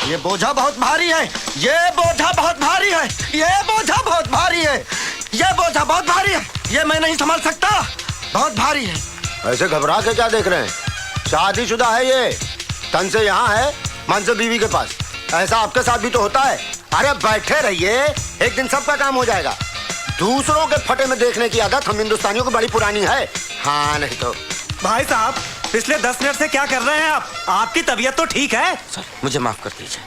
ये बोझा बहुत भारी है, ये बोझा बहुत भारी है, ये बोझा बहुत भारी है, ये बोझा बहुत भारी है, ये मैं नहीं संभाल सकता, बहुत भारी है। ऐसे घबरा के क्या देख रहे हैं? शादीशुदा है ये, तन से यहाँ है, मन से बीवी के पास। ऐसा आपके साथ भी तो होता है। अरे बैठे रहिए, एक दिन सबका काम हो जाएगा। दूसरों के फटे में देखने की आदत हम हिंदुस्तानियों की बड़ी पुरानी है। हाँ नहीं तो। भाई साहब, पिछले 10 मिनट से क्या कर रहे हैं आप? आपकी तबीयत तो ठीक है? सर मुझे माफ कर दीजिए।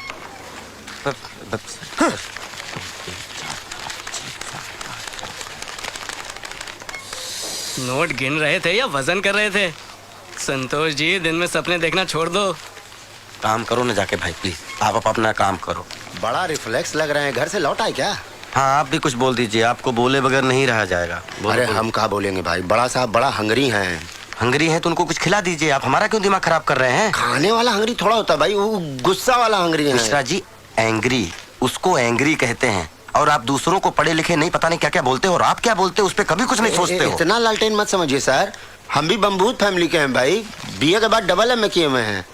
नोट गिन रहे थे या वजन कर रहे थे? संतोष जी, दिन में सपने देखना छोड़ दो। काम करो ना जाके भाई, प्लीज आप अपना काम करो। बड़ा रिफ्लेक्स लग रहे हैं, घर से लौट आए क्या? हाँ आप भी कुछ बोल दीजिए, आपको बोले बगैर नहीं रहा जाएगा। अरे हम कहाँ बोलेंगे भाई, बड़ा साहब बड़ा हंगरी हैं। हंगरी हैं तो उनको कुछ खिला दीजिए, आप हमारा क्यों दिमाग खराब कर रहे हैं? खाने वाला हंगरी थोड़ा होता है भाई, वो गुस्सा वाला हंगरी है। मिश्रा जी, एंग्री, उसको एंग्री कहते हैं। और आप दूसरों को पढ़े लिखे नहीं पता नहीं क्या क्या बोलते हो, और आप क्या बोलते हो उस पर कभी कुछ नहीं सोचते हो। इतना लालटेन मत समझिए सर, हम भी बमबूत फैमिली के हैं भाई। बीए के बाद डबल एमए किए हुए हैं।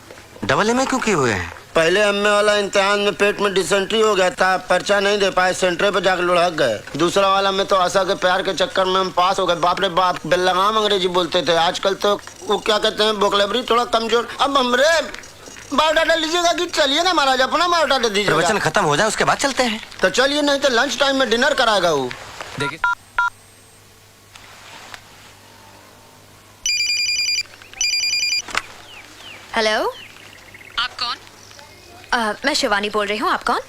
डबल एमए क्यों किए हुए हैं? पहले एमए वाला इम्तिहान में पेट में डिसेंट्री हो गया था, पर्चा नहीं दे पाए, सेंटर पे जाकर लुढ़क गए। दूसरा वाला में तो आशा के प्यार के चक्कर में हम पास हो गए। बाप रे बाप, बेलगाम अंग्रेजी बोलते थे। आजकल तो वो क्या कहते हैं, वोकैबुलरी थोड़ा कमजोर। अब हमरे बायोडाटा लीजिएगा कि चलिए ना महाराज, अपना बायोडाटा दीजिए। प्रवचन खत्म हो जाए उसके बाद चलते हैं। तो चलिए, नहीं तो लंच टाइम में डिनर कराएगा वो। देखिए, हेलो, आप कौन? मैं शिवानी बोल रही हूँ। आप कौन?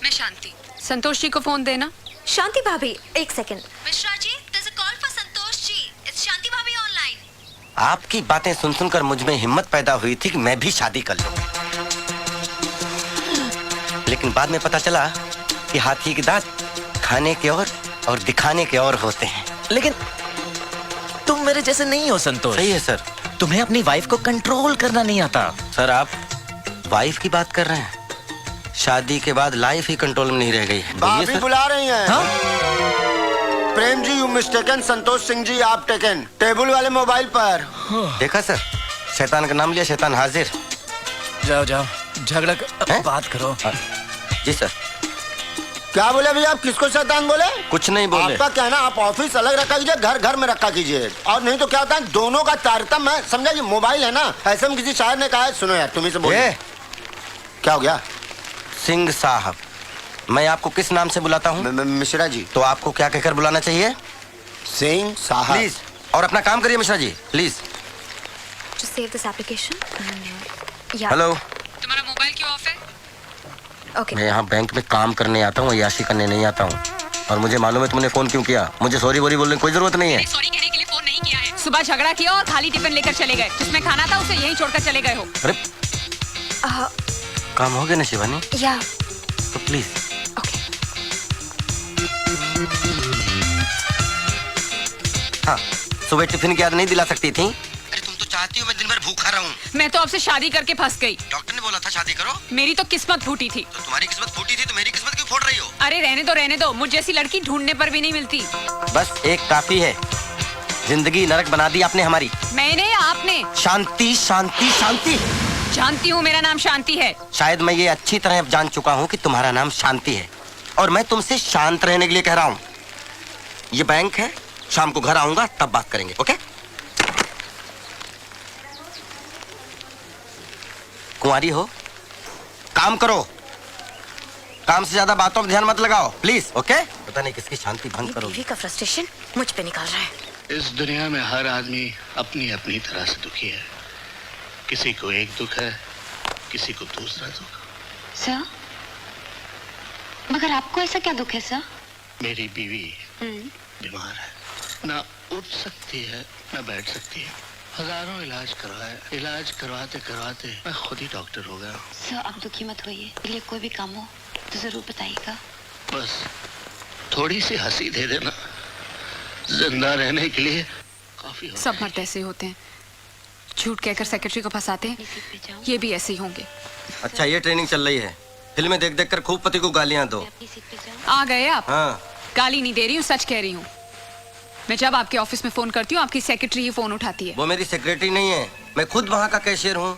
मैं शांति। संतोष जी को फोन देना। शांति भाभी, एक सेकंड। Mishra ji, there's a call for Santosh ji. It's Shanti भाभी ऑनलाइन। आपकी बातें सुन सुनकर मुझ में हिम्मत पैदा हुई थी कि मैं भी शादी कर लूं। लेकिन बाद में पता चला कि हाथी के दांत खाने के और दिखाने के और होते हैं। लेकिन तुम मेरे जैसे नहीं हो संतोष। सही है सर। तुम्हें अपनी वाइफ को कंट्रोल करना नहीं आता। सर आप वाइफ की बात कर रहे हैं? शादी के बाद लाइफ ही कंट्रोल में नहीं रह गई है। बोलिए भाभी सर। बुला रही हैं। हाँ? प्रेम जी यू मिस्टेकन, संतोष सिंह जी आप टेकन, टेबल वाले मोबाइल पर। देखा सर, शैतान का नाम लिया, शैतान हाजिर। जाओ जाओ, झगड़ा हैं? बात करो। जी सर। क्या बोले भैया, आप किसको शैतान बोले? कुछ नहीं बोले। आपका कहना, आप ऑफिस अलग रखा कीजिए, घर घर में रखा कीजिए। और नहीं तो क्या होता है, दोनों का तारतम्य है, समझा जी। मोबाइल है ना, ऐसे में किसी शायर ने कहा है, सुनो यार तुम्ही से बोले। क्या हो गया? सिंह साहब, मैं आपको किस नाम से बुलाता हूँ? मिश्रा जी। तो आपको क्या कहकर बुलाना चाहिए? सिंह साहब। प्लीज, और अपना काम करिए Mishra ji, please. Just save this application. Yeah. Hello. तुम्हारा मोबाइल क्यों ऑफ है? Okay. मैं यहाँ बैंक में काम करने आता हूँ, याशी करने नहीं आता हूँ। और मुझे मालूम है तुमने फोन क्यों किया। मुझे सॉरी वोरी बोलने की कोई जरूरत नहीं है। सॉरी कहने के लिए फोन नहीं किया है। सुबह झगड़ा किया और खाली टिफिन लेकर चले गए। जिसमें खाना था उसे यहीं छोड़कर चले गए हो। अरे Uh, काम हो गया ना शिवानी, yeah. तो प्लीज। Okay. हाँ, सुबह टिफिन की याद नहीं दिला सकती थी? अरे तुम तो चाहती हो मैं दिन भर भूखा रहूं। मैं तो आपसे शादी करके फंस गई। डॉक्टर ने बोला था शादी करो। मेरी तो किस्मत फूटी थी। तो तुम्हारी किस्मत फूटी थी तो मेरी किस्मत क्यों फोड़ रही हो? अरे रहने दो। मुझ जैसी लड़की ढूंढने पर भी नहीं मिलती। बस एक काफी है, जिंदगी नरक बना दी आपने हमारी। मैंने, आपने। शांति शांति शांति। जानती हूँ मेरा नाम शांति है। शायद मैं ये अच्छी तरह जान चुका हूँ कि तुम्हारा नाम शांति है, और मैं तुमसे शांत रहने के लिए कह रहा हूँ। ये बैंक है, शाम को घर आऊंगा तब बात करेंगे, ओके? कुंवारी हो, काम करो, काम से ज्यादा बातों पर ध्यान मत लगाओ, प्लीज, ओके? पता नहीं किसकी शांति भंग करोगे। बीवी का फ्रस्ट्रेशन मुझ पे निकाल रहा है। इस दुनिया में हर आदमी अपनी अपनी तरह से दुखी है। किसी को एक दुख है, किसी को दूसरा दुख। सर, मगर आपको ऐसा क्या दुख है सर? मेरी बीवी बीमार है, ना उठ सकती है ना बैठ सकती है। हजारों इलाज करवाए, इलाज करवाते करवाते मैं खुद ही डॉक्टर हो गया। सर आप दुखी मत होइए, इसलिए कोई भी काम हो तो जरूर बताइएगा। बस थोड़ी सी हंसी दे देना, जिंदा रहने के लिए काफी हो। सब मर्द ऐसे होते हैं, झूठ कहकर सेक्रेटरी को फंसाते हैं। ये भी ऐसे ही होंगे। अच्छा, ये ट्रेनिंग चल रही है, फिल्में देख देख कर खूब पति को गालियां दो। अपनी सीट पे जाओ। आ गए आप? हाँ। गाली नहीं दे रही हूँ, सच कह रही हूँ। मैं जब आपके ऑफिस में फोन करती हूँ आपकी सेक्रेटरी ही फोन उठाती है। वो मेरी सेक्रेटरी नहीं है, मैं खुद वहाँ का कैशियर हूँ।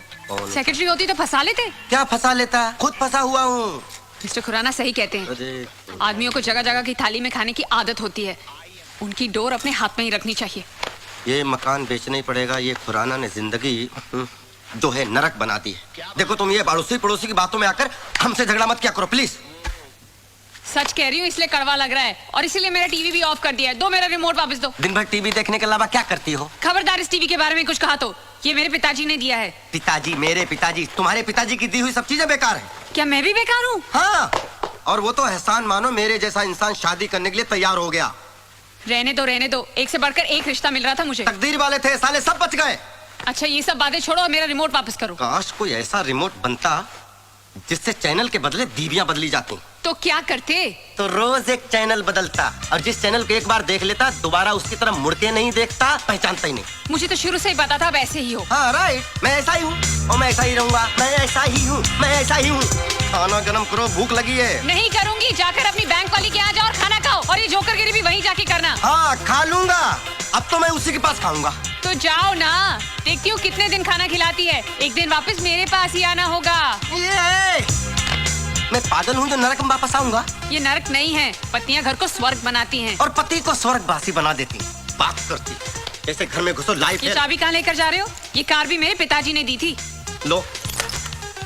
सेक्रेटरी होती तो फंसा लेते। क्या फंसा लेता, खुद फंसा हुआ हूँ। मिस्टर खुराना सही कहते हैं, आदमियों को जगह जगह की थाली में खाने की आदत होती है, उनकी डोर अपने हाथ में ही रखनी चाहिए। ये मकान बेचना ही पड़ेगा, ये खुराना ने जिंदगी जो है नरक बना दी है। देखो तुम ये पड़ोसी पड़ोसी की बातों में आकर हमसे झगड़ा मत क्या करो प्लीज। सच कह रही हूँ इसलिए कड़वा लग रहा है, और इसीलिए मेरा टीवी भी ऑफ कर दिया है। दो मेरा रिमोट वापस दो। दिन भर टीवी देखने के अलावा क्या करती हो? खबरदार इस टीवी के बारे में कुछ कहा तो ये मेरे पिताजी ने दिया है। पिताजी, मेरे पिताजी, तुम्हारे पिताजी की दी हुई सब चीजें बेकार है। क्या मैं भी बेकार हूँ? हाँ, और वो तो एहसान मानो मेरे जैसा इंसान शादी करने के लिए तैयार हो गया। रहने दो, एक से बढ़कर एक रिश्ता मिल रहा था मुझे। तकदीर वाले थे, साले सब बच गए। अच्छा ये सब बातें छोड़ो और मेरा रिमोट वापस करो। काश कोई ऐसा रिमोट बनता जिससे चैनल के बदले दीवियां बदली जाती। तो क्या करते? तो रोज एक चैनल बदलता, और जिस चैनल को एक बार देख लेता दोबारा उसकी तरफ मुड़ के नहीं देखता, पहचानता ही नहीं। मुझे तो शुरू से ही पता था वैसे ही हो। हाँ राइट, मैं ऐसा ही हूँ और मैं ऐसा ही रहूंगा। मैं ऐसा ही हूँ, मैं ऐसा ही हूँ। खाना गरम करो, भूख लगी है। नहीं करूंगी, जाकर अपनी बैंक वाली के यहाँ जाओ और खाना खाओ, और ये जोकरगिरी भी वहीं जाके करना। हाँ खा लूंगा, अब तो मैं उसी के पास खाऊंगा। तो जाओ ना, देखती हूँ कितने दिन खाना खिलाती है। एक दिन वापस मेरे पास ही आना होगा। मैं पागल हूँ जो नरक में वापस आऊंगा? ये नरक नहीं है, पत्नियां घर को स्वर्ग बनाती हैं। और पति को स्वर्गवासी बना देती। बात करती जैसे घर में घुसो लाइफ। ये चाबी कहाँ लेकर जा रहे हो? ये कार भी मेरे पिताजी ने दी थी। लो,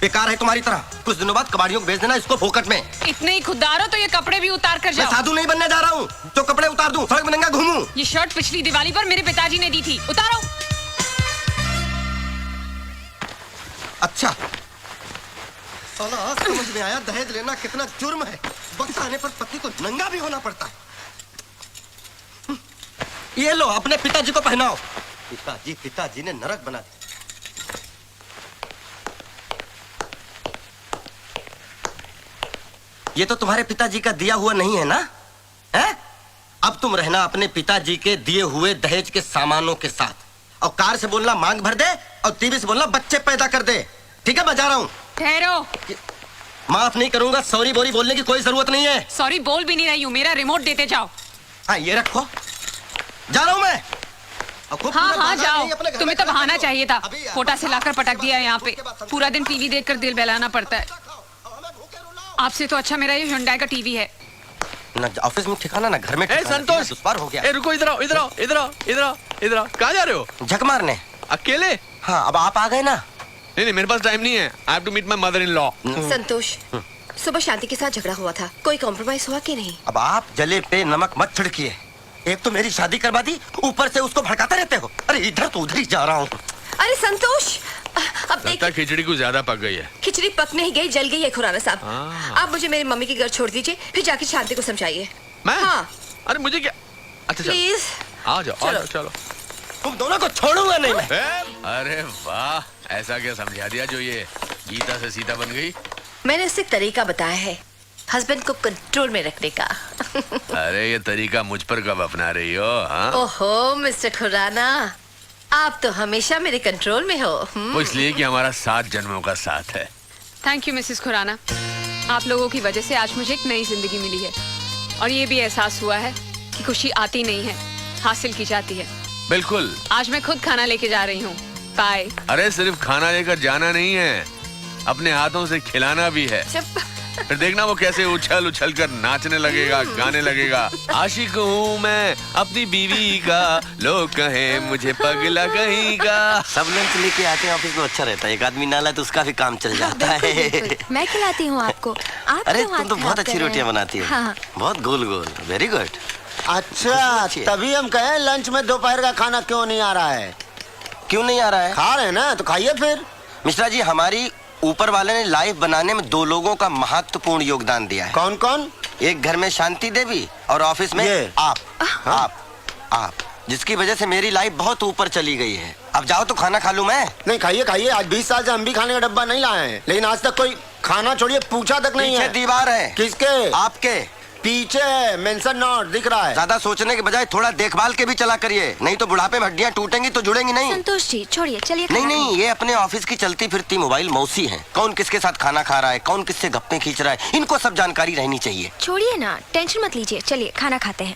बेकार है तुम्हारी तरह। कुछ दिनों बाद कबाड़ियों को बेच देना इसको फोकट में। इतने ही खुददार हो तो ये कपड़े भी उतार कर मैं जाओ। साधु नहीं बनने जा रहा हूँ जो कपड़े उतार दूं, सड़क में नंगा घूमूं। ये शर्ट पिछली दिवाली पर मेरे पिताजी ने दी थी, उतारो। अच्छा, साला आज समझ में आया दहेज लेना कितना जुर्म है। वक्त आने पर पति को नंगा भी होना पड़ता है। ये लो अपने पिताजी को पहनाओ। पिताजी ने नरक बना दिया। ये तो तुम्हारे पिताजी का दिया हुआ नहीं है ना? है? अब तुम रहना अपने पिताजी के दिए हुए दहेज के सामानों के साथ, और कार से बोलना मांग भर दे, और टीवी से बोलना बच्चे पैदा कर दे। ठीक है, मैं जा रहा हूँ। ठहरो। माफ नहीं करूंगा, सॉरी बोरी बोलने की कोई जरूरत नहीं है। सॉरी बोल भी नहीं रही हूँ, मेरा रिमोट देते जाओ। हाँ ये रखो, जा रहा हूँ मैं। हाँ जाओ, तुम्हें तो बहाना चाहिए था। कोटा से लाकर पटक दिया यहाँ पे। पूरा दिन टीवी देखकर दिल बहलाना पड़ता है। आपसे तो अच्छा मेरा ये हुंडई का टीवी है। ना ऑफिस में ठिकाना ना घर में ठिकाना। संतोष, दुश्वार हो गया। रुको, इधर आओ, इधर आओ, इधर आओ, इधर आओ, इधर आओ। कहाँ जा रहे हो? झक मारने। अकेले? हाँ, अब आप आ गए ना। नहीं, मेरे पास टाइम नहीं है। I have to meet my mother-in-law. संतोष, सुबह शांति के साथ झगड़ा हुआ था, कोई कॉम्प्रोमाइज हुआ कि नहीं? अब आप जले पे नमक मत छिड़किए। एक तो मेरी शादी करवा दी, ऊपर से उसको भड़काते रहते हो। अरे इधर तो उधर ही जा रहा हूँ। अरे संतोष, अब लगता है खिचड़ी कुछ ज्यादा पक गई है। खिचड़ी पक नहीं गई, जल गई है खुराना साहब। आप मुझे मेरी मम्मी के घर छोड़ दीजिए, फिर जाके शांति को समझाइए। मैं? हाँ। अरे मुझे क्या? अच्छा प्लीज आ जाओ, चलो। तुम दोनों को छोड़ूंगा नहीं मैं। अरे वाह, ऐसा क्या समझा दिया जो ये गीता से सीता बन गई? मैंने उससे तरीका बताया है हस्बैंड को कंट्रोल में रखने का। अरे ये तरीका मुझ पर कब अपना रही हो? हाँ? ओहो मिस्टर खुराना, आप तो हमेशा मेरे कंट्रोल में हो। वो इसलिए कि हमारा 7 जन्मों का साथ है। थैंक यू मिसेस खुराना, आप लोगों की वजह से आज मुझे एक नई जिंदगी मिली है, और ये भी एहसास हुआ है कि खुशी आती नहीं है, हासिल की जाती है। बिल्कुल। आज मैं खुद खाना लेके जा रही हूँ। बाय। अरे सिर्फ खाना लेकर जाना नहीं है, अपने हाथों से खिलाना भी है। फिर देखना वो कैसे उछल उछल कर नाचने लगेगा, गाने लगेगा। आशिक हूँ मैं अपनी बीवी का, लोग कहें मुझे पगला कहेगा। सब लंच लेके आते हैं ऑफिस में, अच्छा रहता है। एक आदमी ना लाए तो उसका भी काम चल जाता है। मैं खिलाती हूँ आपको। आप अरे क्यों तुम तो हाथ बहुत खराब अच्छी कर रहे रोटियां हैं? बनाती हो। हाँ। बहुत गोल गोल, वेरी गुड। अच्छा, तभी हम कहें लंच में दोपहर का खाना क्यों नहीं आ रहा है? क्यों नहीं आ रहा है? खा रहे हैं ना, तो खाइए फिर। मिश्रा जी, हमारी ऊपर वाले ने लाइफ बनाने में 2 लोगों का महत्वपूर्ण योगदान दिया है। कौन कौन? एक घर में शांति देवी और ऑफिस में ये। आप, जिसकी वजह से मेरी लाइफ बहुत ऊपर चली गई है। अब जाओ तो खाना खा लूं मैं। नहीं, खाइए खाइए। आज 20 साल से हम भी खाने का डब्बा नहीं लाए हैं, लेकिन आज तक कोई खाना छोड़िए पूछा तक नहीं पीछे है। दीवार है। किसके? आपके पीछे मेंशन नोट दिख रहा है। ज्यादा सोचने के बजाय थोड़ा देखभाल के भी चला करिए, नहीं तो बुढ़ापे में हड्डियां टूटेंगी तो जुड़ेंगी नहीं। संतोष जी छोड़िए, चलिए। नहीं, ये अपने ऑफिस की चलती फिरती मोबाइल मौसी हैं। कौन किसके साथ खाना खा रहा है, कौन किससे गप्पे खींच रहा है, इनको सब जानकारी रहनी चाहिए। छोड़िए ना, टेंशन मत लीजिए, चलिए खाना खाते हैं।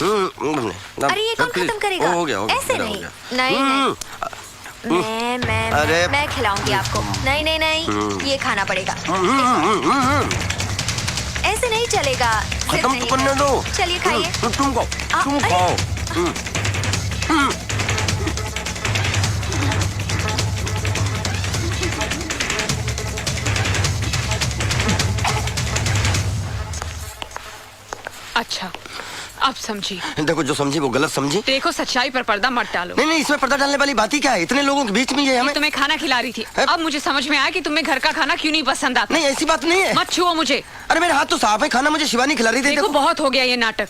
अरे ये कौन खत्म करेगा? हो गया, ऐसे मेरा हो नहीं। गया। नहीं मैं खिलाऊंगी आपको। नहीं ये खाना पड़ेगा। ऐसे नहीं चलेगा। खत्म तो करने दो। चलिए खाइए। तुम खाओ। अच्छा अब समझी। देखो जो समझी वो गलत समझी। देखो सच्चाई पर पर्दा मत डालो। नहीं इसमें पर्दा डालने वाली बात ही क्या है? इतने लोगों के बीच में ये हमें तुम्हें खाना खिला रही थी। अब मुझे समझ में आया कि तुम्हें घर का खाना क्यों नहीं पसंद आता। नहीं ऐसी बात नहीं है। मत छुओ मुझे। अरे मेरे हाथ तो साफ है। खाना मुझे शिवानी खिला रही थी। देखो बहुत हो गया ये नाटक।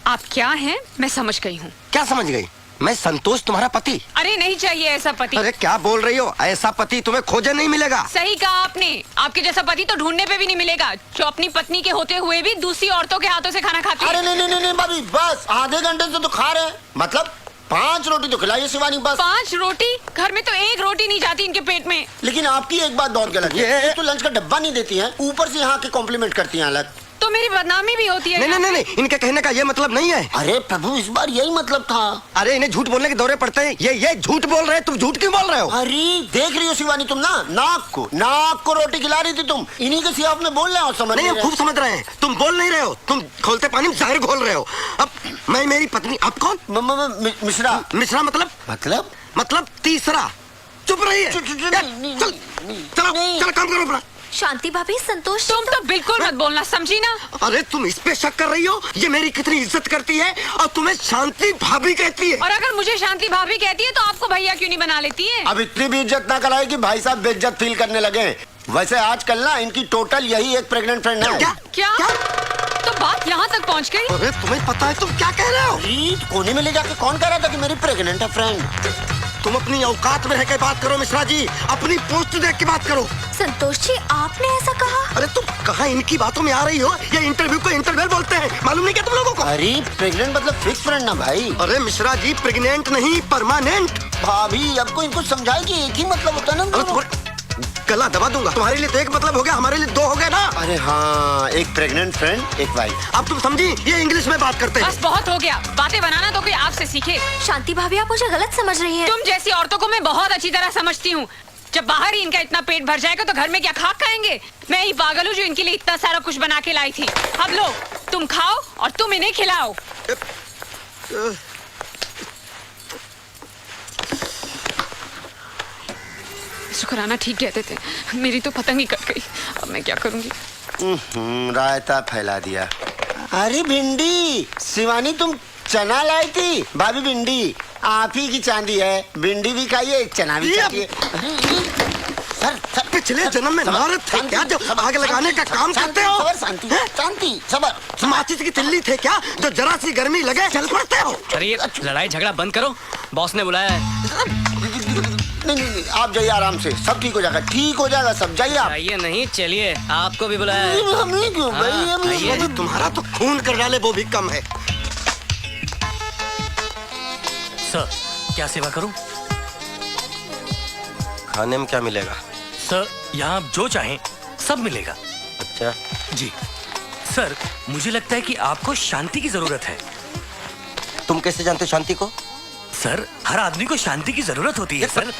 आप क्या हैं मैं समझ गई हूँ। क्या समझ गई? मैं संतोष तुम्हारा पति। अरे नहीं चाहिए ऐसा पति। अरे क्या बोल रही हो? ऐसा पति तुम्हें खोजे नहीं मिलेगा। सही कहा आपने। आपके जैसा पति तो ढूंढने पे भी नहीं मिलेगा जो अपनी पत्नी के होते हुए भी दूसरी औरतों के हाथों से खाना खाती है। अरे नहीं भाभी बस आधे घंटे से तो खा रहे हैं। मतलब 5 रोटी तो खिलाइए शिवानी बस। 5 रोटी? घर में तो 1 रोटी नहीं जाती इनके पेट में। लेकिन आपकी एक बात बहुत गलत है। एक तो लंच का डब्बा नहीं देती हैं, ऊपर से यहाँ के कॉम्प्लीमेंट करती हैं अलग। तो मेरी बदनामी भी होती है। नहीं इनके कहने का ये मतलब नहीं है। अरे प्रभु इस बार यही मतलब था। अरे इन्हें झूठ बोलने के दौरे पड़ते हैं। ये झूठ बोल रहे हैं। तुम झूठ क्यों बोल रहे हो? अरे देख रही हो शिवानी तुम ना नाक को रोटी खिला रही थी तुम। इन्हीं के सियाफ में बोल रहे हो। समझ नहीं हम खूब समझ रहे हैं। तुम बोल नहीं रहे हो। तुम खोलते पानी में जहर घोल रहे हो। अब मैं मेरी पत्नी। अब कौन? मिश्रा मतलब तीसरा। चुप रही है। चलो काम करो अपना। शांति भाभी संतोष तुम तो बिल्कुल मत बोलना समझी ना। अरे तुम इस पे शक कर रही हो? ये मेरी कितनी इज्जत करती है और तुम्हें शांति भाभी कहती है। और अगर मुझे शांति भाभी कहती है तो आपको भैया क्यों नहीं बना लेती है? अब इतनी भी इज्जत ना कराए कि भाई साहब बेइज्जत फील करने लगे। वैसे आजकल ना इनकी टोटल यही एक प्रेग्नेंट फ्रेंड है। क्या? तो बात यहाँ तक पहुँच गई। अरे तुम्हें पता है तुम क्या कह रहे हो? कोने में ले जाके कौन कह रहा था कि मेरी प्रेग्नेंट है फ्रेंड? तुम अपनी औकात में रहकर बात करो मिश्रा जी। अपनी पोस्ट देख के बात करो। संतोष जी आपने ऐसा कहा? अरे तुम कहाँ इनकी बातों में आ रही हो? ये इंटरव्यू को इंटरव्यू बोलते हैं। मालूम नहीं क्या तुम लोगों को? अरे प्रेग्नेंट मतलब फिक्स फ्रेंड ना भाई। अरे मिश्रा जी प्रेग्नेंट नहीं परमानेंट। भाभी अब को इनको समझाएगी एक ही मतलब होता है ना। गला दबा दूंगा। तुम्हारे लिए तो एक मतलब हो गया, हमारे लिए 2 हो गए ना। अरे हाँ एक प्रेग्नेंट फ्रेंड एक वाइफ। अब तुम समझी? ये इंग्लिश में बात करते हैं। बस बहुत हो गया। बातें बनाना तो कोई आपसे सीखे। शांति भाभी आप मुझे गलत समझ रही हैं। तुम जैसी औरतों को मैं बहुत अच्छी तरह समझती हूँ। जब बाहर ही इनका इतना पेट भर जाएगा तो घर में क्या खाक खाएंगे? मैं ही पागल हूँ जो इनके लिए इतना सारा कुछ बना के लाई थी। अब लो तुम खाओ और तुम इन्हें खिलाओ। शुक्राना ठीक कहते थे। मेरी तो पतंग ही कट गई। अब मैं क्या करूंगी? रायता फैला दिया। अरे भिंडी शिवानी तुम चना लाई थी। भाभी भिंडी आप ही की चांदी है। भिंडी भी खाइए चना भी खाइए। सर पिछले जन्म में नारद थे क्या जो आग लगाने का काम करते हो? शांति सबर। माचिस की तिल्ली थे क्या जो जरा सी गर्मी लगे चल पड़ते हो? अरे ये लड़ाई झगड़ा बंद करो। बॉस ने बुलाया है। नहीं आप जाइए आराम से। सब ठीक हो जाएगा सब। जाइए आप। आइए नहीं चलिए आपको भी बुलाया है। हमें क्यों भाई? तुम्हारा तो खून कर डाले वो भी कम है। सर क्या सेवा करूं? खाने में क्या मिलेगा? सर यहाँ आप जो चाहें सब मिलेगा। अच्छा जी सर मुझे लगता है कि आपको शांति की जरूरत है। तुम कैसे जानते हो शांति को? सर हर आदमी को शांति की जरूरत होती है सर।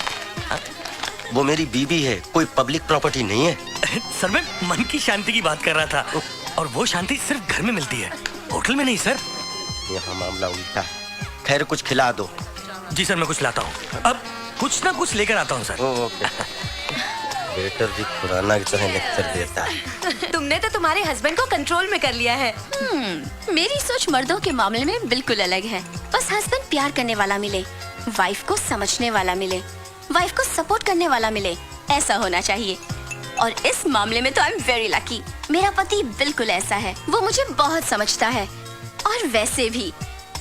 वो मेरी बीवी है, कोई पब्लिक प्रॉपर्टी नहीं है। सर मैं मन की शांति की बात कर रहा था। और वो शांति सिर्फ घर में मिलती है, होटल में नहीं सर। यहाँ मामला उल्टा है। खैर कुछ खिला दो। जी सर मैं कुछ लाता हूँ। अब कुछ ना कुछ लेकर आता हूँ सर। ओके। वेटर भी पुराना की तरह लेक्चर देता है। तुमने तो तुम्हारे हस्बैंड को कंट्रोल में कर लिया है। मेरी सोच मर्दों के मामले में बिल्कुल अलग है। बस हस्बैंड प्यार करने वाला मिले, वाइफ को समझने वाला मिले, वाइफ को सपोर्ट करने वाला मिले, ऐसा होना चाहिए। और इस मामले में तो आई एम वेरी लकी। मेरा पति बिल्कुल ऐसा है। वो मुझे बहुत समझता है। और वैसे भी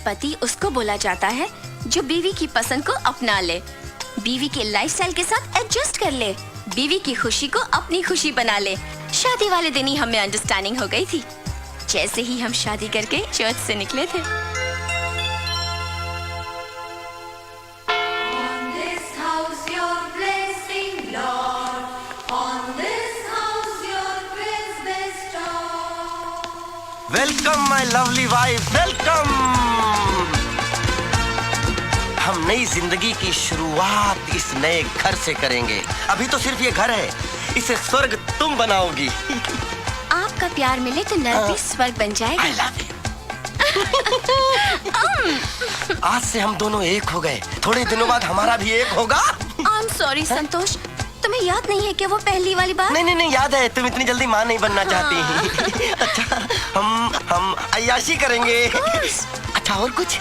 पति उसको बोला जाता है जो बीवी की पसंद को अपना ले, बीवी के लाइफस्टाइल के साथ एडजस्ट कर ले, बीवी की खुशी को अपनी खुशी बना ले। शादी वाले दिन ही हमें अंडरस्टैंडिंग हो गई थी, जैसे ही हम शादी करके चर्च से निकले थे। Welcome my lovely wife, welcome. हम नई जिंदगी की शुरुआत इस नए घर से करेंगे। अभी तो सिर्फ ये घर है, इसे स्वर्ग तुम बनाओगी। आपका प्यार मिले तो नर्क भी स्वर्ग बन जाएगा। I love you। आज से हम दोनों एक हो गए, थोड़े दिनों बाद हमारा भी एक होगा। आई एम सॉरी संतोष, तुम्हें याद नहीं है कि वो पहली वाली बात? नहीं याद है, तुम इतनी जल्दी माँ नहीं बनना चाहती। अच्छा, हम अय्याशी करेंगे। अच्छा, और कुछ?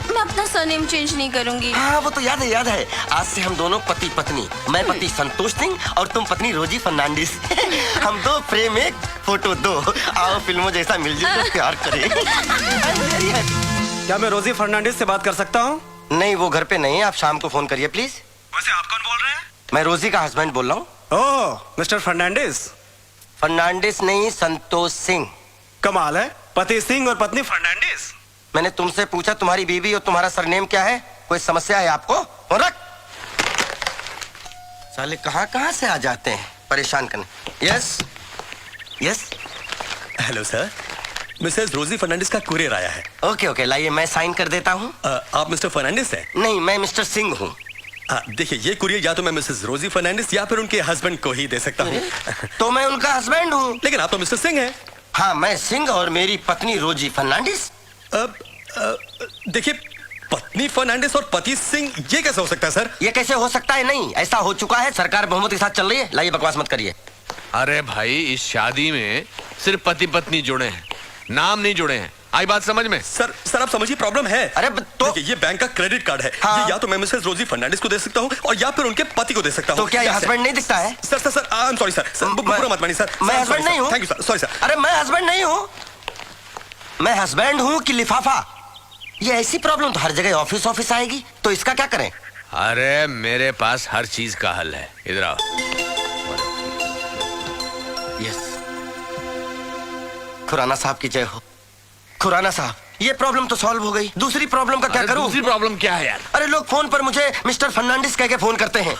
मैं अपना सरनेम चेंज नहीं करूंगी। हाँ, वो तो याद है। आज से हम दोनों पति पत्नी, मैं पति संतोष सिंह और तुम पत्नी रोजी फर्नांडिस। हम दो फ्रेम एक फोटो दो। आओ फिल्मों जैसा मिलजुल कर प्यार करें। क्या मैं रोजी फर्नांडिस से बात कर सकता हूँ? नहीं, वो घर पे नहीं है, आप शाम को फोन करिए प्लीज। वैसे आप कौन बोल रहे हैं? मैं रोजी का हस्बैंड बोल रहा हूँ। ओह, मिस्टर फर्नांडिस। फर्नांडिस नहीं, संतोष सिंह। कमाल है, पति सिंह और पत्नी फर्नांडिस। मैंने तुमसे पूछा तुम्हारी बीवी और तुम्हारा सरनेम क्या है? कोई समस्या है आपको? और रख। साले कहाँ से आ जाते हैं परेशान करने। यस। हेलो सर, मिसेस रोजी फर्नांडिस का कुरियर आया है। ओके, लाइए मैं साइन कर देता हूँ। आप मिस्टर फर्नांडिस हैं? नहीं, मैं मिस्टर सिंह हूँ। देखिए, ये कुरियर या तो मैं मिसेस रोजी फर्नांडिस या फिर उनके हस्बैंड को ही दे सकता हूँ। तो मैं उनका हस्बैंड हूँ। लेकिन आप तो मिस्टर सिंह हैं। हाँ, मैं सिंह और मेरी पत्नी रोजी फर्नांडिस। देखिए, पत्नी फर्नांडिस और पति सिंह, ये कैसे हो सकता है सर? ये कैसे हो सकता है? नहीं, ऐसा हो चुका है, सरकार बहुमत के साथ चल रही है। लाइए, बकवास मत करिए। अरे भाई, इस शादी में सिर्फ पति पत्नी जुड़े हैं, नाम नहीं जुड़े हैं। आई बात समझ में? सर आप समझिए, प्रॉब्लम है। अरे तो देखिए, ये बैंक का क्रेडिट कार्ड है। हाँ। ये या तो मैं मिसेस रोजी फर्नांडिस को दे सकता हूँ और या फिर उनके पति को दे सकता हूँ। तो क्या ये हस्बैंड नहीं दिखता है? Sir I am sorry sir, बुरा मत मानिए सर। मैं हस्बैंड नहीं हूँ। Thank you sir, sorry sir. अरे मैं हस्बैंड नहीं हूँ। मैं हस्बैंड हूँ कि लिफाफा? ये ऐसी प्रॉब्लम तो हर जगह ऑफिस आएगी, तो इसका क्या करें? अरे मेरे पास हर चीज का हल है, इधर आओ। यस, खुराना साहब की जय हो। खुराना साहब, ये प्रॉब्लम तो सॉल्व हो गई। दूसरी प्रॉब्लम का क्या करूं? दूसरी प्रॉब्लम क्या है यार? अरे लोग फोन पर मुझे मिस्टर फर्नांडिस कह के फोन करते हैं।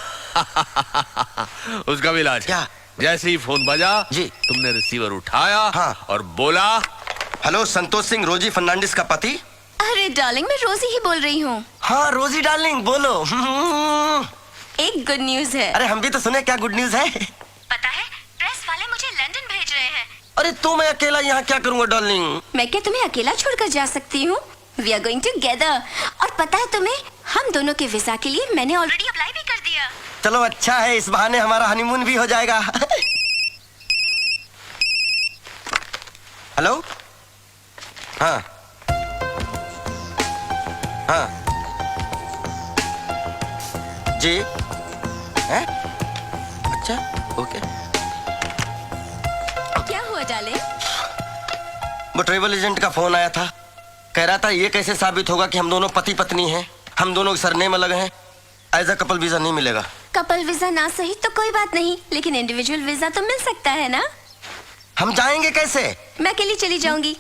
उसका भी इलाज क्या? जैसे ही फोन बजा जी, तुमने रिसीवर उठाया। हाँ। और बोला, हेलो, संतोष सिंह रोजी फर्नांडिस का पति। अरे डार्लिंग, मैं रोजी ही बोल रही हूँ। हाँ रोजी डार्लिंग, बोलो। एक गुड न्यूज है। अरे हम भी तो सुने, क्या गुड न्यूज है? पता है, प्रेस वाले मुझे लंदन भेज रहे हैं। अरे तो मैं अकेला यहाँ क्या करूँगा डार्लिंग? मैं क्या तुम्हें अकेला छोड़कर जा सकती हूँ? We are going together. और पता है तुम्हें, हम दोनों के वीजा के लिए मैंने ऑलरेडी अप्लाई भी कर दिया। चलो अच्छा है, इस बहाने हमारा हनीमून भी हो जाएगा। हेलो, हाँ जी, हैं? अच्छा, ओके। क्या हुआ डार्लिंग? वो ट्रेवल एजेंट का फोन आया था, कह रहा था ये कैसे साबित होगा कि हम दोनों पति पत्नी हैं, हम दोनों के सरनेम अलग हैं, एज अ कपल वीजा नहीं मिलेगा। कपल वीजा ना सही तो कोई बात नहीं, लेकिन इंडिविजुअल वीजा तो मिल सकता है ना? हम जाएंगे कैसे? मैं अकेली चली जाऊंगी।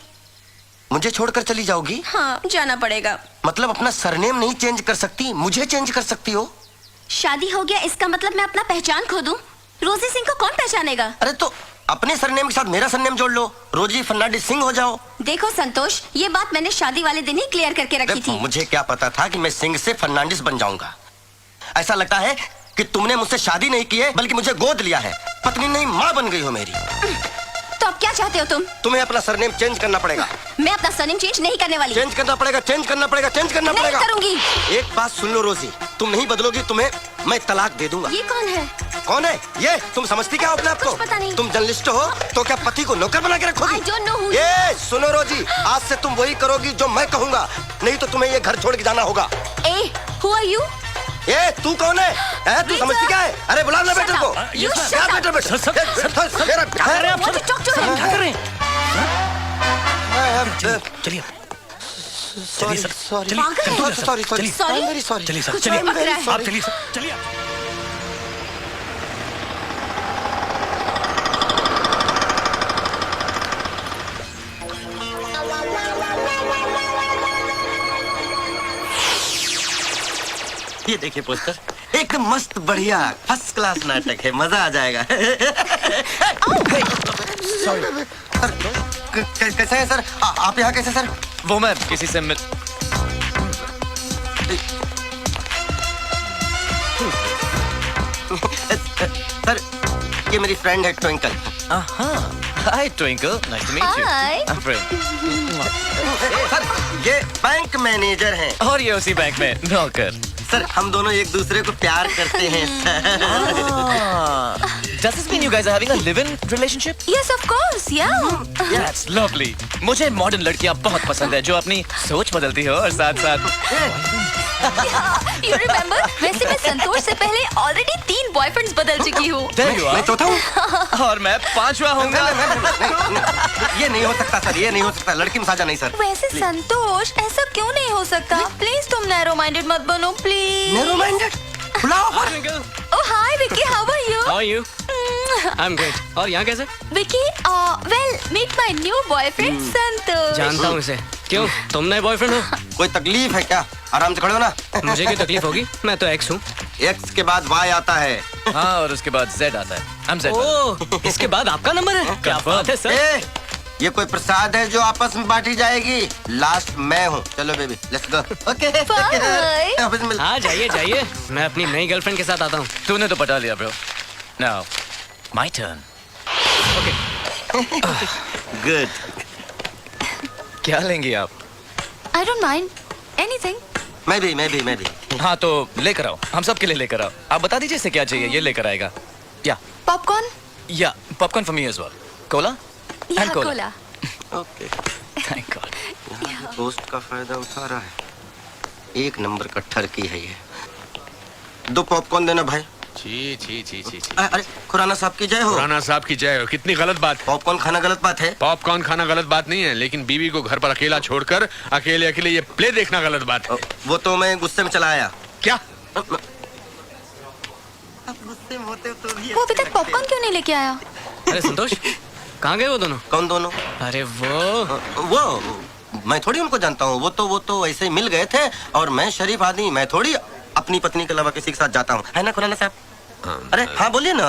मुझे छोड़कर चली जाओगी? हाँ, जाना पड़ेगा। मतलब अपना सरनेम नहीं चेंज कर सकती, मुझे चेंज कर सकती हो? शादी हो गया इसका मतलब मैं अपना पहचान खो दूं? रोजी सिंह को कौन पहचानेगा? अरे तो अपने सरनेम के साथ मेरा सरनेम जोड़ लो, रोजी फर्नांडिस सिंह हो जाओ। देखो संतोष, ये बात मैंने शादी वाले दिन ही क्लियर करके रखी थी। मुझे क्या पता था कि मैं सिंह से फर्नांडिस बन जाऊंगा। ऐसा लगता है कि तुमने मुझसे शादी नहीं की है, बल्कि मुझे गोद लिया है। पत्नी नहीं, माँ बन गई हो मेरी। तो अब क्या चाहते हो तुम? तुम्हें अपना सरनेम चेंज करना पड़ेगा। मैं अपना सरनेम चेंज नहीं करने वाली। चेंज करना पड़ेगा, चेंज करना पड़ेगा, चेंज करना पड़ेगा। नहीं करूंगी। एक बात सुन लो रोजी, तुम नहीं बदलोगी, तुम्हें मैं तलाक दे दूंगा। ये कौन है? कौन है ये? तुम समझती क्या हो अपने आप को? पता नहीं। तुम जर्नलिस्ट हो तो क्या पति को नौकर बना के रखोगी? I don't know who ये सुनो रोजी, आज से तुम वही करोगी जो मैं कहूंगा, नहीं तो तुम्हें ये घर छोड़ के जाना होगा। ए, who are you? ए, तू कौन है? तू समझती क्या है? अरे बुला ले बेटे को। You shut up. बेटे बेटे। क्या कर रहे हैं आप? Want to talk to him? क्या कर रहे हैं? चलिए सॉरी सॉरी पागल। Sorry sorry Sorry? Very sorry. चलिए सर, कुछ चलिए और पक रहा है। आप चलिए सर, चलिए। ये देखिए पोस्टर, एकदम मस्त बढ़िया फर्स्ट क्लास नाटक है, मजा आ जाएगा। सॉरी सर, कैसे हैं सर? आप यहाँ कैसे सर? वो मैं किसी से मिल सर ये मेरी फ्रेंड है Twinkle. Hi Twinkle, nice to meet you. Hi. Sir ये बैंक मैनेजर हैं। और ये उसी बैंक में नौकर। सर हम दोनों एक दूसरे को प्यार करते हैं sir. Does this mean you guys are having a live-in relationship? Yes, of course, yeah. That's lovely. मुझे मॉडर्न लड़कियां बहुत पसंद है जो अपनी सोच बदलती हो और साथ साथ You remember? वैसे मैं संतोष से पहले ऑलरेडी 3 बॉयफ्रेंड्स बदल चुकी हूँ। मैं चौथा हूँ और मैं 5वां होऊंगा। ये नहीं हो सकता सर, ये नहीं हो सकता, लड़की मसाजा नहीं सर। वैसे संतोष ऐसा क्यों नहीं हो सकता? प्लीज तुम नैरो माइंडेड मत बनो प्लीज। Narrow minded? बुलाओ Oh hi Vicky, how are you? How are you? I'm great. और यहाँ कैसे? Vicky, well, meet my new boyfriend संतोष। जानता हूँ इसे। क्यों? तुम नए बॉयफ्रेंड हो? कोई तकलीफ है क्या? आराम से खड़े हो ना। मुझे क्यों तकलीफ होगी? मैं तो एक्स हूँ। एक्स के बाद वाई आता है। हाँ और उसके बाद Z आता है। I'm Z। ओह, इसके बाद आपका नंबर है? क्या बात है सर? ये कोई प्रसाद है जो आपस में बांटी जाएगी? लास्ट मैं हूँ। चलो बेबी, लेट्स गो। ओके। हाँ जाइए जाइए, मैं अपनी नई गर्लफ्रेंड के साथ आता हूँ। तूने तो पटा लिया bro. Now, my turn. Good. क्या लेंगी आप? I don't mind anything. मैं भी। हाँ तो लेकर आओ, हम सब के लिए लेकर आओ। आप बता दीजिए इसे क्या चाहिए, ये लेकर आएगा। या Popcorn? या popcorn for me as well. Cola? Yeah, And cola. cola. Okay. Thank God. यहाँ दोस्त का फायदा उठा रहा है। एक नंबर का ठरकी है ये। 2 पॉपकॉर्न देना भाई। छी। अरे खुराना साहब की जय हो। खुराना साहब की जय हो। कितनी गलत बात। पॉपकॉर्न खाना गलत बात है? पॉपकॉर्न खाना गलत बात नहीं है, लेकिन बीवी को घर पर अकेला छोड़कर अकेले ये प्ले देखना गलत बात है। वो तो मैं गुस्से में चला आया। क्या? गुस्से में होते तो भी। वो अभी तक पॉपकॉर्न क्यों नहीं लेके आया? अरे संतोष, कहाँ गए वो दोनों? कौन दोनों? अरे वो मैं थोड़ी उनको जानता हूँ। वो तो ऐसे मिल गए थे और मैं शरीफ आदमी, मैं थोड़ी अपनी पत्नी के अलावा किसी के साथ जाता हूँ, है ना खुराना साहब? अरे हाँ बोलिए ना।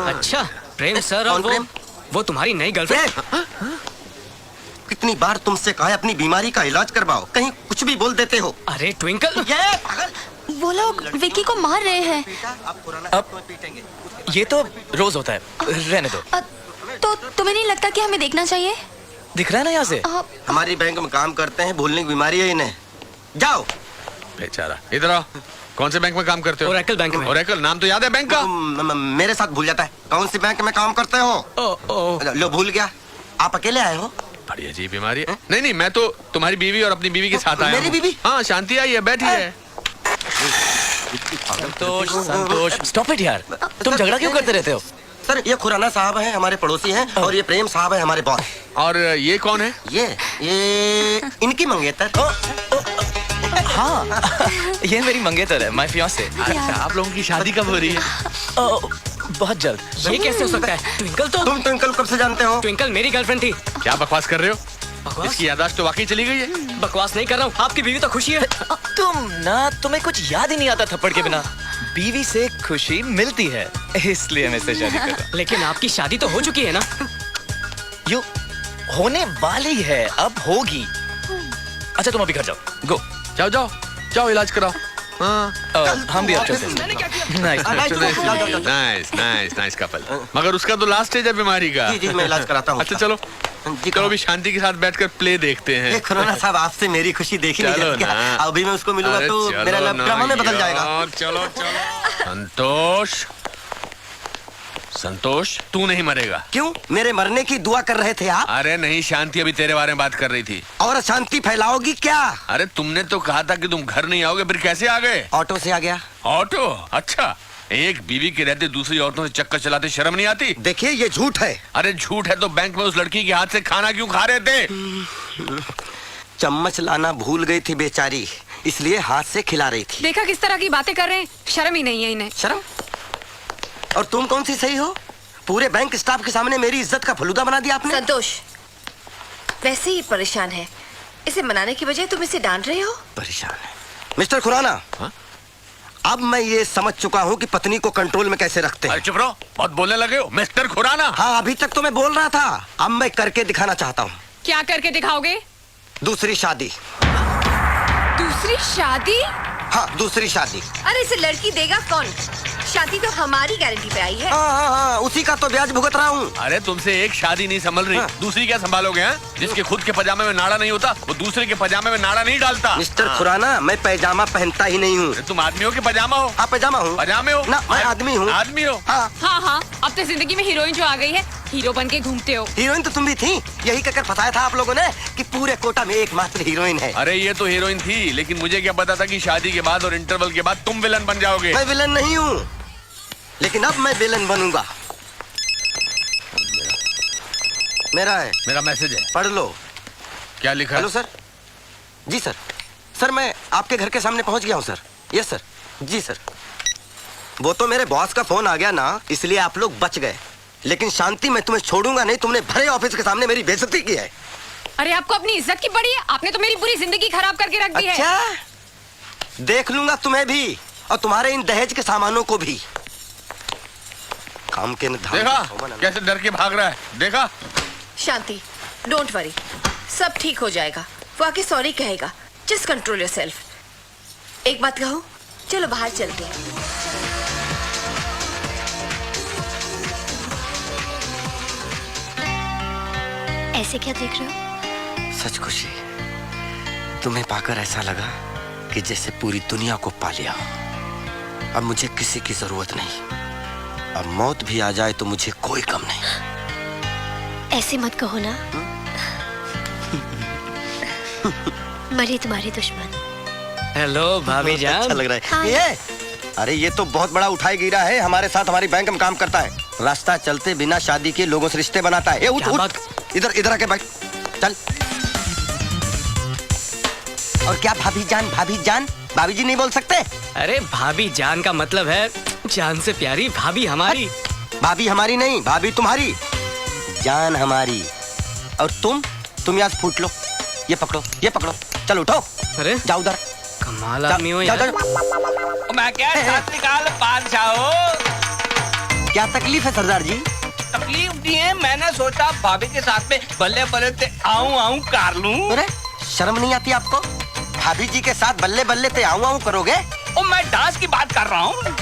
अच्छा प्रेम सर, और वो तुम्हारी नई गर्लफ्रेंड? कितनी बार तुमसे कहा है अपनी बीमारी का इलाज करवाओ, कहीं कुछ भी बोल देते हो। अरे ट्विंकल, ये पागल। वो लोग विकी को मार रहे हैं। अब पीटेंगे। ये तो रोज होता है, रहने दो। तो तुम्हें नहीं लगता कि हमें देखना चाहिए? दिख रहा है ना यहाँ से? हमारी बैंक में काम करते हैं, भूलने की बीमारी है इन्हें। जाओ। बेचारा, इधर आओ। कौन से बैंक में काम करते हो? ओरेकल बैंक में। ओरेकल नाम तो याद है बैंक का? मेरे साथ भूल जाता है। कौन सी बैंक में काम करते हो? लो भूल गया। आप अकेले आए हो? बड़ी अजीब बीमारी है। नहीं, मैं तो तुम्हारी बीवी और अपनी बीवी के साथ आया हूँ। मेरी बीवी? हाँ, शांति आई है, बैठी है। संतोष, स्टॉप इट यार। तुम झगड़ा क्यों करते रहते हो? सर ये खुराना साहब हैं, हमारे पड़ोसी हैं, और ये प्रेम साहब है, हमारे बॉस। और ये कौन है? ये इनकी मंगेतर। हाँ, ये मेरी मंगेतर है, माय फियांसे। अच्छा, आप लोगों की शादी कब हो रही है? बहुत जल्द। ये कैसे हो सकता है? ट्विंकल तो तुम ट्विंकल कब से जानते हो? ट्विंकल मेरी गर्लफ्रेंड थी। क्या बकवास कर रहे हो? इसकी याददाश्त तो वाकई चली गई है। बकवास नहीं कर रहा हूँ, आपकी बीवी तो खुशी है। तुम्हें कुछ याद ही नहीं आता थप्पड़ के बिना। बीवी से खुशी मिलती है, इसलिए मैं इससे शादी कर रहा हूँ। लेकिन आपकी शादी तो हो चुकी है ना? यू होने वाली है, अब होगी। अच्छा तुम अभी घर जाओ, गो। जाओ इलाज कराओ। हम भी अब चलते हैं। Nice couple. मगर उसका तो लास्ट स्टेज है बीमारी का। जी मैं इलाज कराता हूँ। अच्छा चलो अभी शांति के साथ बैठकर प्ले देखते हैं। खुराना साहब आपसे मेरी खुशी देखी नहीं जाती क्या? अभी मैं उसको मिलूंगा तो मेरा ड्रामा में बदल जाएगा। चलो संतोष तू नहीं मरेगा। क्यों? मेरे मरने की दुआ कर रहे थे आप? अरे नहीं, शांति अभी तेरे बारे में बात कर रही थी। और अशांति फैलाओगी क्या? अरे तुमने तो कहा था कि तुम घर नहीं आओगे, फिर कैसे आ गए? ऑटो से आ गया। ऑटो? अच्छा, एक बीवी के रहते दूसरी औरतों से चक्कर चलाते शर्म नहीं आती? देखिए ये झूठ है। अरे झूठ है तो बैंक में उस लड़की के हाथ से खाना क्यों खा रहे थे? चम्मच लाना भूल गई थी बेचारी, इसलिए हाथ से खिला रही थी। देखा किस तरह की बातें कर रहे हैं? शर्म ही नहीं है इन्हें। शर्म? और तुम कौन सी सही हो? पूरे बैंक स्टाफ के सामने मेरी इज्जत का फलूदा बना दिया आपने। संतोष वैसे ही परेशान है, इसे मनाने की बजाय तुम इसे डांट रहे हो। परेशान है मिस्टर खुराना। अब मैं ये समझ चुका हूँ कि पत्नी को कंट्रोल में कैसे रखते हैं। चुप रहो, बहुत बोलने लगे हो मिस्टर खुराना। हाँ, अभी तक तो मैं बोल रहा था, अब मैं करके दिखाना चाहता हूँ। क्या करके दिखाओगे? दूसरी शादी। दूसरी शादी? हाँ, दूसरी शादी। अरे इसे लड़की देगा कौन? शादी तो हमारी गारंटी पे आई है। हाँ, उसी का तो ब्याज भुगत रहा हूँ। अरे तुमसे एक शादी नहीं संभल रही, दूसरी क्या संभालोगे? हैं? जिसके खुद के पजामे में नाड़ा नहीं होता वो दूसरे के पजामे में नाड़ा नहीं डालता। मिस्टर खुराना, मैं पैजामा पहनता ही नहीं हूँ। तुम आदमी हो कि पजामा हो? हाँ, पैजामा हूँ। पजामे हो? ना, मैं आदमी हूँ। आदमी हो? हाँ हाँ, अब तो जिंदगी में हीरोइन जो आ गई है, हीरो बन के घूमते हो। हीरोइन तो तुम भी थी, यही कहकर फंसाया था आप लोगों ने कि पूरे कोटा में एकमात्र हीरोइन है। अरे ये तो हीरोइन थी, लेकिन मुझे क्या पता था कि शादी के बाद और इंटरवल के बाद तुम विलन बन जाओगे। मैं विलन नहीं हूँ, लेकिन अब मैं विलन बनूंगा। मेरा है, मेरा मैसेज है, पढ़ लो। क्या लिखा? Hello sir. जी सर। सर मैं आपके घर के सामने पहुंच गया हूं सर। Yes sir. जी सर। वो तो मेरे बॉस का फोन आ गया ना, इसलिए आप लोग बच गए, लेकिन शांति मैं तुम्हें छोड़ूंगा नहीं। तुमने भरे ऑफिस के सामने मेरी बेइज्जती की है। अरे आपको अपनी इज्जत की पड़ी है? आपने तो मेरी पूरी जिंदगी खराब करके रख दी है। अच्छा, देख लूंगा तुम्हें भी और तुम्हारे इन दहेज के सामानों को भी। काम के देखा कैसे डर के भाग रहा है? देखा? शांति, डोंट वरी, सब ठीक हो जाएगा। वो आके सॉरी कहेगा। Just control yourself. एक बात कहूँ, चलो बाहर चलते हैं। ऐसे क्या देख रहे हो? सच खुशी, तुम्हें पाकर ऐसा लगा कि जैसे पूरी दुनिया को पा लिया हो। अब मुझे किसी की जरूरत नहीं। अब मौत भी आ जाए तो मुझे कोई गम नहीं। ऐसे मत कहो ना। मरे तुम्हारे दुश्मन। हेलो भाभी जान। अच्छा लग रहा है ये। अरे ये तो बहुत बड़ा उठाई गिरा है, हमारे साथ हमारी बैंक में काम करता है। रास्ता चलते बिना शादी के लोगों से रिश्ते बनाता है। ये उठ उठ, इधर इधर आके बैठ, चल। और क्या भाभी जान, भाभी जान, भाभी जी नहीं बोल सकते? अरे भाभी जान का मतलब है जान से प्यारी भाभी हमारी। भाभी हमारी नहीं, भाभी तुम्हारी, जान हमारी। और तुम यहाँ से फूट लो। ये पकड़ो, ये पकड़ो, चल उठो। अरे जाओ उधर। कमाल आदमी हो यार। मैं क्या साथ निकाल पार जाओ। क्या तकलीफ है सरदार जी? तकलीफ नहीं है, मैंने सोचा भाभी के साथ में बल्ले बल्ले आऊं कर लूं। अरे शर्म नहीं आती आपको? भाभी जी के साथ बल्ले बल्ले ते आऊं करोगे? ओ मैं डांस की बात कर रहा हूँ।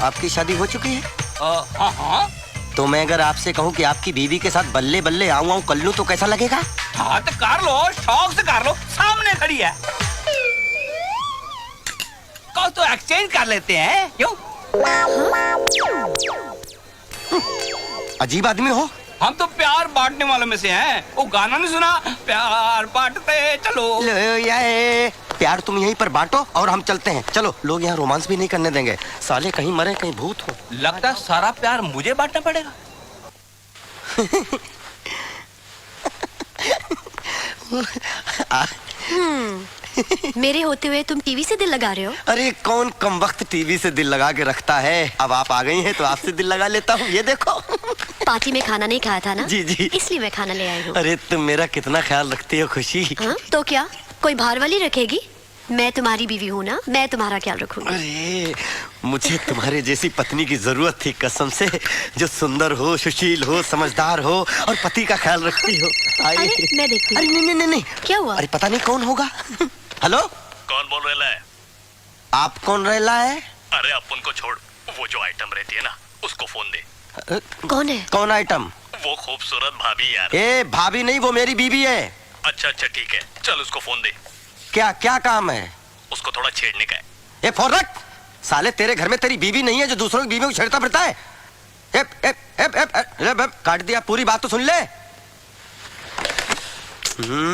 आपकी शादी हो चुकी है? हाँ। तो मैं अगर आपसे कहूँ कि आपकी बीवी के साथ बल्ले बल्ले आऊं कर लूं तो कैसा लगेगा? हाँ तो कर लो, शौक से कर लो, सामने खड़ी है। कहो तो एक्सचेंज कर लेते हैं, क्यों? अजीब आदमी हो। हम तो प्यार बांटने वालों में से हैं। वो गाना नहीं सुना, प्यार बांटते चलो। प्यार तुम यहीं पर बांटो और हम चलते हैं। चलो, लोग यहाँ रोमांस भी नहीं करने देंगे। साले कहीं मरे कहीं भूत हो। लगता है सारा प्यार मुझे बांटना पड़ेगा। मेरे होते हुए तुम टीवी से दिल लगा रहे हो? अरे कौन कम वक्त टीवी से दिल लगा के रखता है। अब आप आ गई हैं तो आपसे दिल लगा लेता हूँ। ये देखो। पार्टी में खाना नहीं खाया था ना? जी जी, इसलिए मैं खाना ले आई हूँ। अरे तुम मेरा कितना ख्याल रखती हो खुशी। हाँ? तो क्या कोई बाहर वाली रखेगी? मैं तुम्हारी बीवी हूँ ना, मैं तुम्हारा ख्याल रखूंगी। अरे मुझे तुम्हारे जैसी पत्नी की जरूरत थी कसम से, जो सुंदर हो, सुशील हो, समझदार हो और पति का ख्याल रखती हो। अरे मैं देखती हूँ। अरे नहीं, क्या हुआ? अरे पता नहीं कौन होगा। हेलो, कौन बोल रहा है? आप कौन रहला है? अरे अपन को छोड़, वो जो आइटम रहती है ना, उसको फोन दे। कौन है? कौन आइटम? वो खूबसूरत भाभी यार। ए भाभी नहीं, वो मेरी बीवी है। अच्छा ठीक है, चल उसको फोन दे। क्या क्या काम है? उसको थोड़ा छेड़ने का है। ए फोन रख। साले तेरे घर में तेरी बीवी नहीं है जो दूसरों की बीवी को छेड़ता फिरता है? काट दिया, पूरी बात तो सुन ले।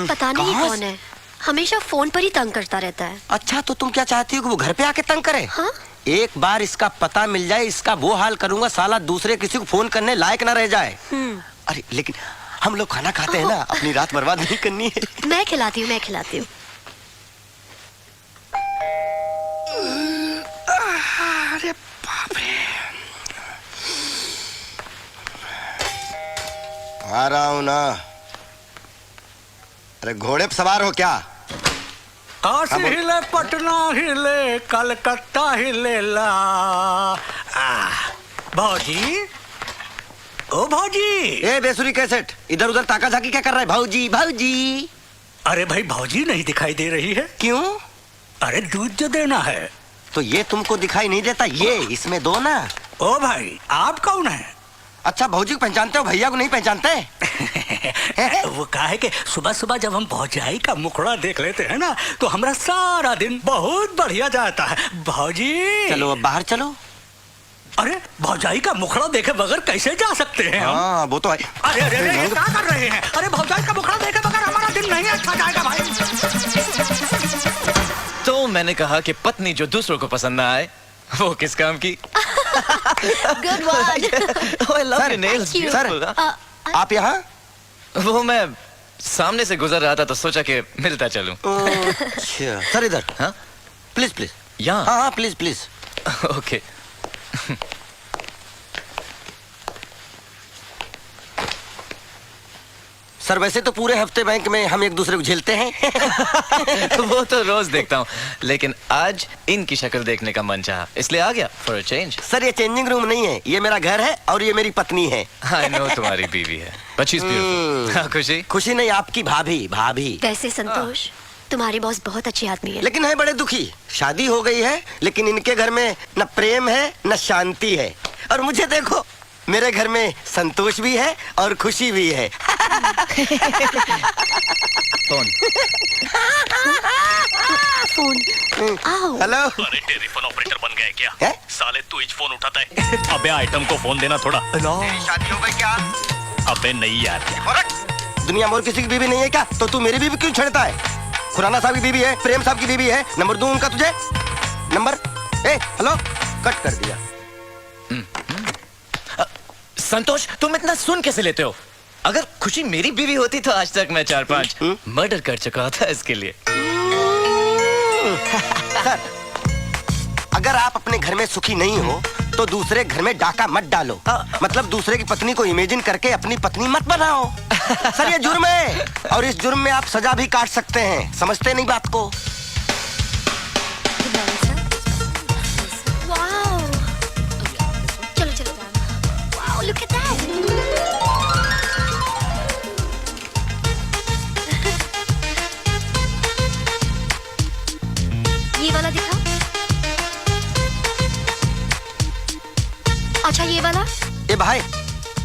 पता नहीं कौन है, हमेशा फोन पर ही तंग करता रहता है। अच्छा तो तुम क्या चाहती हो कि वो घर पे आके तंग करे? हाँ? एक बार इसका पता मिल जाए, इसका वो हाल करूंगा साला दूसरे किसी को फोन करने लायक ना रह जाए। अरे लेकिन हम लोग खाना खाते हैं ना, अपनी रात बर्बाद नहीं करनी है। मैं खिलाती हूँ, मैं खिलाती हूँ। अरे बाप रे, आ रहा हूं ना। अरे घोड़े पे सवार हो क्या? काशी हिले, पटना हिले, कलकत्ता हिले ला। भौजी, ओ भौजी। ए बेसुरी कैसेट, इधर उधर ताका झाकी क्या कर रहा है? भाऊजी भाऊजी। अरे भाई भौजी नहीं दिखाई दे रही है। क्यों? अरे दूध जो देना है। तो ये तुमको दिखाई नहीं देता, ये इसमें दो ना। ओ भाई आप कौन है? अच्छा भौजी को पहचानते हो, भैया को नहीं पहचानते? वो कहा है कि सुबह सुबह जब हम भौजाई का मुखड़ा देख लेते हैं ना तो हमारा सारा दिन बहुत बढ़िया जाता है। भौजी चलो अब बाहर चलो। अरे भौजाई का मुखड़ा देखे बगैर कैसे जा सकते हैं हम? हाँ वो तो है। अरे अरे अरे ये क्या कर रहे हैं? अरे भौजाई का मुखड़ा देखे बगैर हमारा दिन नहीं अच्छा जाएगा भाई। तो मैंने कहा कि पत्नी जो दूसरों को पसंद ना आए वो किस काम की। Good word. Oh, I love your nails. Sir आप यहाँ? वो मैं सामने से गुजर रहा था तो सोचा कि मिलता चलूं। अच्छा सर इधर। हाँ प्लीज प्लीज। यहाँ? हाँ हाँ प्लीज प्लीज। ओके। सर वैसे तो पूरे हफ्ते बैंक में हम एक दूसरे को झेलते हैं। वो तो रोज देखता हूँ लेकिन आज इनकी शक्ल देखने का मन चाहा इसलिए आ गया फॉर अ चेंज। सर ये चेंजिंग रूम नहीं है, ये मेरा घर है और ये मेरी पत्नी है। आई नो तुम्हारी बीवी है बट शी इज ब्यूटीफुल। खुशी? खुशी नहीं, आपकी भाभी। भाभी वैसे संतोष तुम्हारी बॉस बहुत अच्छी आदमी है, लेकिन है बड़े दुखी। शादी हो गई है लेकिन इनके घर में न प्रेम है न शांति है। और मुझे देखो, मेरे घर में संतोष भी है और खुशी भी है। फोन। फोन। आओ। हेलो। अरे टेलीफोन ऑपरेटर बन गए क्या? है? साले तू ही फोन उठाता है। अबे आइटम को फोन देना थोड़ा। तेरी शादी हो गई क्या? अबे नहीं यार। दुनिया में और किसी की बीवी नहीं है क्या? तो तू मेरी बीवी क्यों छेड़ता है? खुराना साहब की बीवी है, प्रेम साहब की बीवी है। नंबर दूं उनका तुझे? नंबर? हेलो, कट कर दिया। संतोष तुम इतना सुन कैसे लेते हो? अगर खुशी मेरी बीवी होती तो आज तक मैं 4-5 मर्डर कर चुका था इसके लिए। सर, अगर आप अपने घर में सुखी नहीं हो तो दूसरे घर में डाका मत डालो। मतलब दूसरे की पत्नी को इमेजिन करके अपनी पत्नी मत बनाओ। सर ये जुर्म है और इस जुर्म में आप सजा भी काट सकते हैं। समझते नहीं बात को? वाओ, चलो चलो। Wow, look at that. ये वाला दिखाओ। अच्छा ये वाला? ए भाई,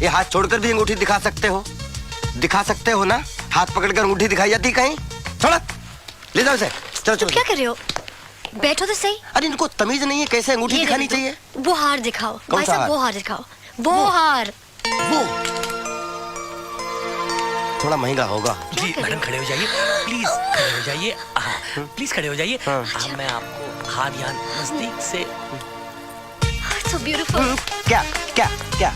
ये हाथ छोड़कर भी अंगूठी दिखा सकते हो? दिखा सकते हो ना? हाथ पकड़कर अंगूठी दिखाई जाती कहीं? छोड़ा, ले जाओ इसे। चलो चलो। क्या कर रहे हो? बैठो तो सही। अरे इनको तमीज नहीं है कैसे अंगूठी दिखानी चाहिए? वो हार दिखाओ भाई सा साहब, हार? वो हार दिखाओ। वो हार। वो थोड़ा महंगा होगा। जी मैडम खड़े हो जाइए प्लीज, खड़े हो जाइए। प्लीज खड़े हो जाइए। मैं आपको हार यहाँ नजदीक से। So beautiful. क्या क्या क्या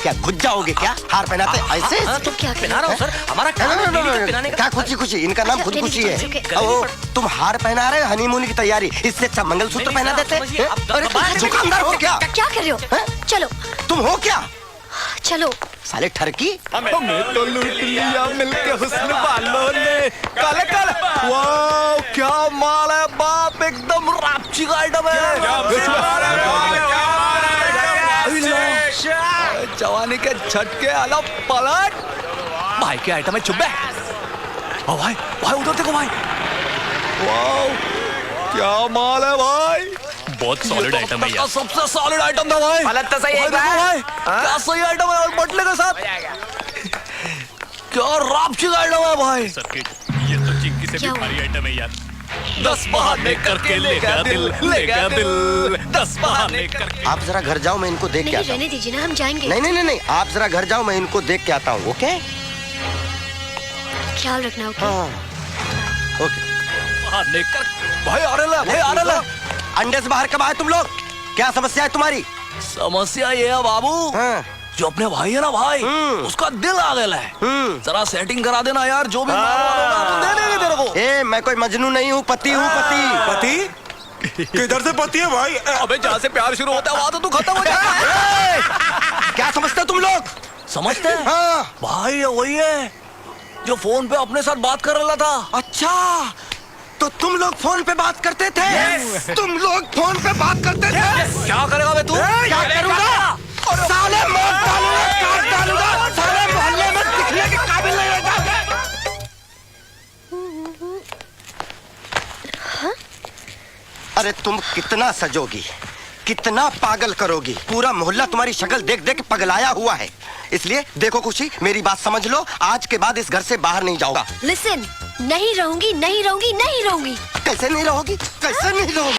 क्या घुस जाओगे क्या? हार पहनाते ऐसे? तो क्या पहना रहा हूँ सर, हमारा काम है बीवी को पहनाने का। क्या खुशी खुशी? इनका नाम खुद खुशी है। ओ, तुम हार पहना रहे हो हनीमून की तैयारी, इससे अच्छा मंगलसूत्र पहना देते। अरे तुम दुकानदार हो क्या? क्या कर रहे हो? चलो। तुम हो क्या? चलो। साले ठरकी। हमें तो लूट लिया मिलके हुस्न वालों ने। कल वाओ क्या माल है बाप, एकदम रापची का आइटम है। जवानी के झटके अलग पलट। भाई के आइटम है चुब्बे। ओ भाई भाई उधर देखो भाई। वाओ क्या माल है भाई, बहुत सॉलिड आइटम है यार। सबसे सॉलिड आइटम था भाई। पलट तो सही है भाई, क्या सही आइटम है और बटले के साथ क्या रापची का आइटम है भाई। सर्किट ये तो चिंकी से भी भारी आइटम है यार। 10 बहाने करके ले गया दिल, ले गया दिल। 10 बहाने करके। आप जरा घर जाओ, मैं इनको देख के नहीं आता हूँ। रहने दीजिए ना, हम जाएंगे। नहीं, आप जरा घर जाओ, मैं इनको देख के आता हूँ। ओके? ख्याल रखना। ओके? हाँ ओके। बहाने कर भाई आ रहा। अंडे से बाहर कब आए तुम लोग? क्या समस्या है तुम्हारी? समस्या ये है बाबू, हाँ। जो अपने भाई है ना भाई, उसका दिल आ गया है। जरा सेटिंग करा देना यार, जो भी दे देंगे तेरे को। ए मैं कोई मजनू नहीं हूँ, पति हूँ। पति? किधर से पति है भाई? अबे जहाँ से प्यार शुरू होता है वहाँ तो तू खत्म हो जाता है। क्या समझते हो तुम लोग? समझते हैं? हाँ। भाई ये वही है जो फोन पे अपने साथ बात कर रहा था। अच्छा, तो तुम लोग फोन पे बात करते थे? तुम लोग फोन पे बात करते थे? क्या करेगा बे तू? क्या करूंगा? साले मार डालूंगा, काट डालूंगा, साले मोहल्ले में दिखने के काबिल नहीं रहता। अरे तुम कितना सजोगी, कितना पागल करोगी? पूरा मोहल्ला तुम्हारी शक्ल देख देख पगलाया हुआ है। इसलिए देखो खुशी, मेरी बात समझ लो, आज के बाद इस घर से बाहर नहीं जाऊंगा। लिसन, नहीं रहूंगी, नहीं रहूंगी, नहीं रहूंगी। कैसे नहीं रहोगी? कैसे नहीं रहोगी?